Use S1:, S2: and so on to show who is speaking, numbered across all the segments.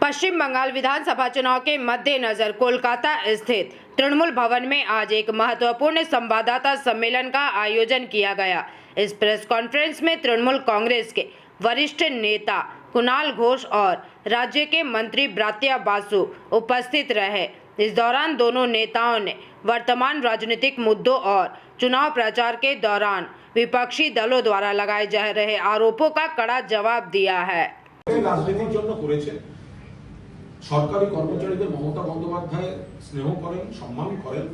S1: पश्चिम बंगाल विधानसभा चुनाव के मद्देनजर कोलकाता स्थित तृणमूल भवन में आज एक महत्वपूर्ण संवाददाता सम्मेलन का आयोजन किया गया। इस प्रेस कॉन्फ्रेंस में तृणमूल कांग्रेस के वरिष्ठ नेता कुणाल घोष और राज्य के मंत्री ब्रात्या बासु उपस्थित रहे। इस दौरान दोनों नेताओं ने वर्तमान राजनीतिक मुद्दों और चुनाव प्रचार के दौरान विपक्षी दलों द्वारा लगाए जा रहे आरोपों का कड़ा जवाब दिया है।
S2: রাজনীতির জন্য করেছে সরকারি কর্মচারীদের মমতা বন্দ্যোপাধ্যায় স্নেহ করেন, সম্মান করেন,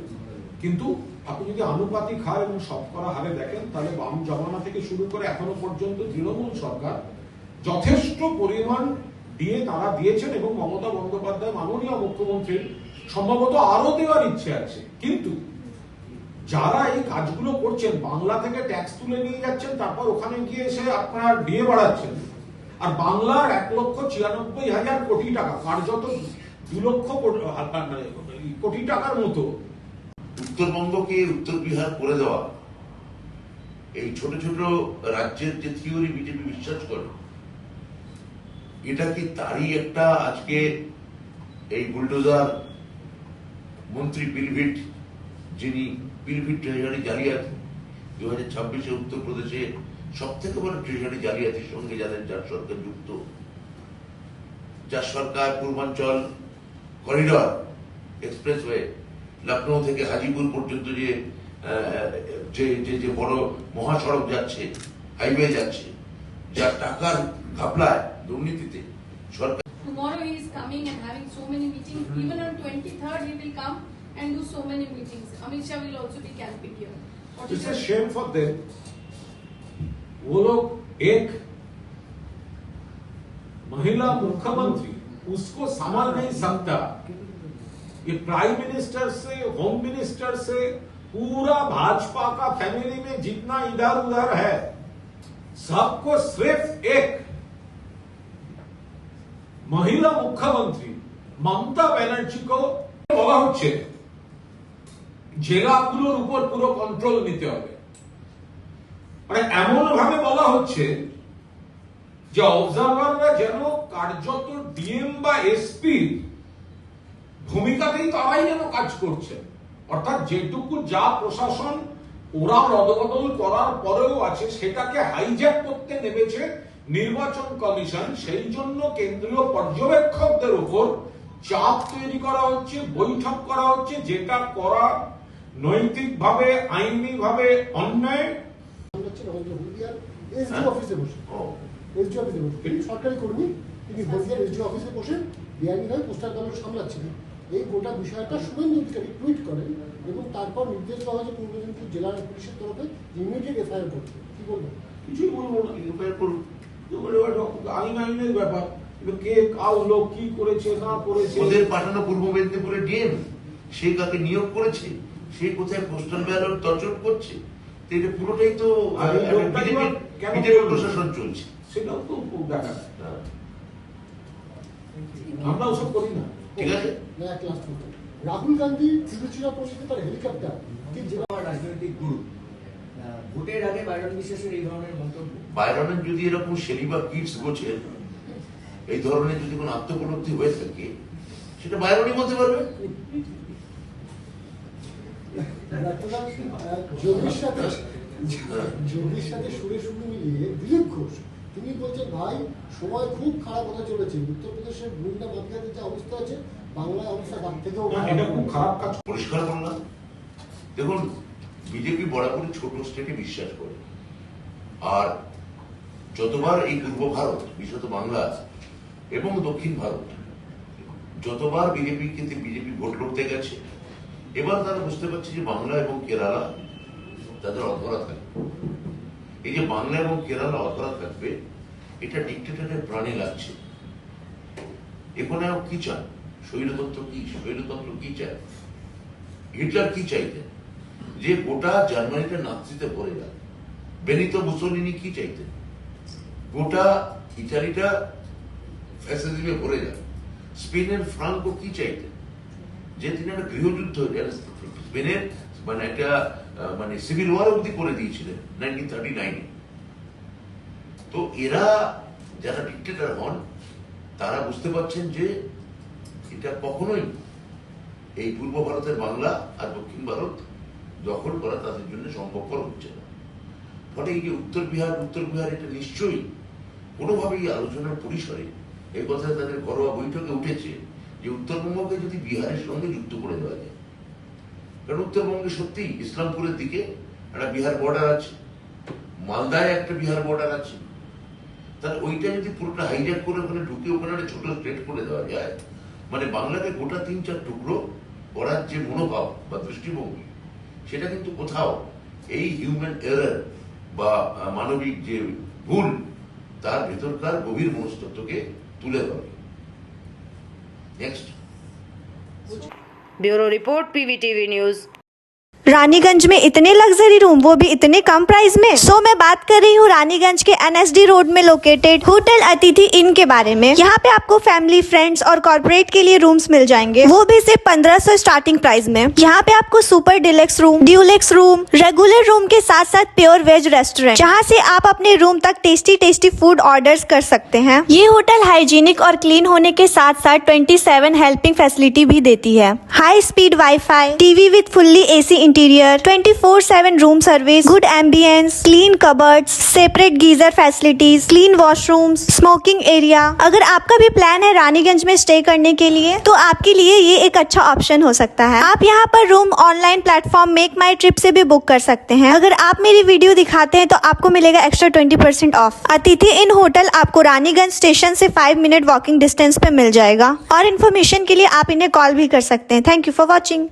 S2: কিন্তু আপনি যদি আনুপাতিক হার এবং শতকরা হারে দেখেন তাহলে বাম জমানা থেকে শুরু করে এখনো পর্যন্ত তৃণমূল সরকার যথেষ্ট পরিমাণ দিয়ে তারা দিয়েছেন এবং মমতা বন্দ্যোপাধ্যায় মাননীয় মুখ্যমন্ত্রীর সম্ভবত আরো দেওয়ার ইচ্ছে আছে। কিন্তু যারা এই কাজগুলো করছেন, বাংলা থেকে ট্যাক্স তুলে নিয়ে যাচ্ছেন, তারপর ওখানে গিয়ে এসে আপনারা ডিএ বাড়াচ্ছেন, আর বাংলার 1,96,000 কোটি টাকা কার্যত 2 লক্ষ কোটি টাকার মতো
S3: উত্তরবঙ্গকে উত্তর বিহার করে দেওয়া, এই ছোট ছোট রাজ্যের যে থিওরি বিজেপি বিশ্বাস করে, এটা কি তারই একটা আজকে এই বুলডোজার মন্ত্রী পিলভিট, যিনি পিলভিট ট্রেজারি জালিয়াতি 2026-এ উত্তরপ্রদেশে সব থেকে বড় ট্রেজারি জালিয়াতির সঙ্গে যার সরকার যুক্ত, যার সরকার পূর্বাঞ্চল করিডর এক্সপ্রেসওয়ে লখনৌ থেকে হাজিপুর পর্যন্ত যে বড় মহাসড়ক যাচ্ছে, হাইওয়ে যাচ্ছে, যার টাকার ঘাপলায় দুর্নীতিতে সরকার।
S4: Tomorrow he is coming and having so many meetings. Even on 23rd he will come and do so many meetings. Amit Shah will also be camping here.
S2: It's a shame for them. वो लोग एक महिला मुख्यमंत्री उसको संभाल नहीं सकता, ये प्राइम मिनिस्टर से होम मिनिस्टर से पूरा भाजपा का फैमिली में जितना इधर उधर है सबको सिर्फ एक महिला मुख्यमंत्री ममता बनर्जी को বলা হচ্ছে জেলাগুলোর উপর পুরো কন্ট্রোল নিতে হবে। মানে এমন ভাবে বলা হচ্ছে যে অবজারভাররা যেন কার্যত ডিএম বা এসপি ভূমিকাতেই তারাই যেন কাজ করছে, অর্থাৎ যেটুকু যা প্রশাসন ওরা রদবদল করার পরেও আছে সেটাকে হাইজ্যাক করতে নেমেছে নির্বাচন কমিশন। সেই জন্য কেন্দ্রীয় পর্যবেক্ষকদের উপর চাপ তৈরি করা হচ্ছে, বৈঠক করা হচ্ছে, যেটা করা নৈতিকভাবে আইনিভাবে অন্যায়।
S5: সরকারি কর্মী, তিনি হলদিয়ার এসডি অফিসে বসে বেআইনিভাবে পোস্টার ব্যানার সামলাচ্ছিলেন। এই গোটা বিষয়টা শুভেন্দু অধিকারী টুইট করেন এবং তারপর নির্দেশ দেওয়া হয়েছে পূর্ব মেদিনীপুর জেলা পুলিশের তরফে ইমিডিয়েট এফআইআর করতে। কি বলবো?
S2: কিছুই বলবো না, এফআইআর করুন, আইনের ব্যাপার। কে কাউ লোক কি করেছে না করেছে,
S3: ওদের পাঠানো পূর্ব মেদিনীপুরে ডিএম, সে কাকে নিয়োগ করেছে, সে কোথায় পোস্টাল ব্যালট তছট করছে, এটা পুরোটাই তো বিজেপি প্রশাসন চলছে।
S2: সেটাও তো দেখা আমরা ওসব করি না।
S3: ঠিক আছে,
S5: রাহুল গান্ধী তিরুচিরাপল্লিতে তার হেলিকপ্টার ঠিক যেভাবে
S6: রাজনৈতিক গুরু, ভোটের আগে বাইরন বিশ্বাসের এই ধরনের মন্তব্য,
S3: বাইরনের যদি এরকম শেলি বা কিডস গোছের এই ধরনের যদি কোন আত্মপলব্ধি হয়ে থাকে, সেটা বাইরনই বলতে পারবে।
S5: যোগীর সাথে সুরে সুর মিলিয়ে দিলীপ ঘোষ তিনি বলছেন, ভাই সময় খুব খারাপ হতে চলেছে, উত্তরপ্রদেশের গুন্ডা মাফিয়াদের যে অবস্থা আছে বাংলায় অবস্থা তার থেকেও
S2: এটা খুব খারাপ কাজ।
S3: পরিষ্কার করলাম, দেখুন বিজেপি বরাবরই ছোট স্টেটে বিশ্বাস করে, আর যতবার এই পূর্ব ভারত, বিশেষত বাংলা এবং দক্ষিণ ভারত, যতবার বিজেপি ভোট লড়তে গেছে, এবার তারা বুঝতে পারছে যে বাংলা এবং কেরালা তাদের অধরা থাকবে। এই যে বাংলা এবং কেরালা অধরা থাকবে, এটা ডিক্টেটরের প্রাণে লাগছে। এখানে কি চান? স্বৈরতন্ত্র কি চায়? হিটলার কি চাইতেন? যে গোটা জার্মানিটা নাৎসিতে ভরে যায়। বেনিতো মুসোলিনি কি চাইতেন? গোটা ইটালিটা ফ্যাসিজমে ভরে যায়। স্পেনের ফ্রাঙ্কো কি চাইতেন? যে তিনি একটা গৃহযুদ্ধ স্পেনের একটা সিভিল ওয়ার অব্দি করে দিয়েছিলেন 1939-এ। তো এরা যারা ডিক্টেটর হন, তারা বুঝতে পারছেন যে এটা কখনোই এই পূর্ব ভারতের বাংলা আর দক্ষিণ ভারত দখল করা তাদের জন্য সম্ভবপর হচ্ছে না। ফলে এই যে উত্তর বিহার এটা নিশ্চয়ই কোনোভাবেই আলোচনার পরিসরে এই কথা তাদের ঘরোয়া বৈঠকে উঠেছে যে উত্তরবঙ্গকে যদি বিহারের সঙ্গে যুক্ত করে দেওয়া যায়। কারণ উত্তরবঙ্গে সত্যি ইসলামপুরের দিকে একটা বিহার বর্ডার আছে, মালদায় একটা বিহার বর্ডার আছে, তাহলে ওইটা যদি পুরোটা হাইজ্যাক করে ওখানে ঢুকে ওখানে একটা ছোট স্টেট করে দেওয়া যায়, মানে বাংলাকে গোটা 3-4 টুকরো করার যে মনোভাব বা দৃষ্টিভঙ্গি, সেটা কিন্তু কোথাও এই হিউম্যান এরার বা মানবিক যে ভুল তার ভেতরকার গভীর মনস্তত্ত্বকে তুলে ধরে। Next.
S1: Bureau report PVTV news.
S7: Raniganj में इतने लग्जरी रूम, वो भी इतने कम प्राइस में। सो मैं बात कर रही हूँ रानीगंज के NSD रोड में लोकेटेड होटल अतिथि इन के बारे में। यहाँ पे आपको फैमिली, फ्रेंड्स और कॉर्पोरेट के लिए रूम्स मिल जाएंगे, वो भी सिर्फ 1500 स्टार्टिंग प्राइस में। यहाँ पे आपको super deluxe room, Dulux room, regular room के साथ साथ प्योर वेज रेस्टोरेंट, जहाँ से आप अपने रूम तक टेस्टी फूड ऑर्डर्स कर सकते हैं। ये होटल हाइजीनिक और क्लीन होने के साथ साथ 27 हेल्पिंग फैसिलिटी भी देती है। High speed wifi, TV with fully AC interior, 24/7 room service, good ambience, clean cupboards, separate geyser facilities, clean washrooms, smoking area. अगर आपका भी प्लान है रानीगंज में स्टे करने के लिए, तो आपके लिए ये एक अच्छा ऑप्शन हो सकता है। आप यहाँ पर रूम ऑनलाइन प्लेटफॉर्म मेक माई ट्रिप से भी बुक कर सकते हैं। अगर आप मेरी वीडियो दिखाते हैं तो आपको मिलेगा एक्स्ट्रा 20% ऑफ। अतिथि इन होटल आपको रानीगंज स्टेशन से 5 मिनट वॉकिंग डिस्टेंस पे मिल जाएगा। और इन्फॉर्मेशन के लिए आप इन्हें कॉल भी कर सकते हैं। Thank you for watching.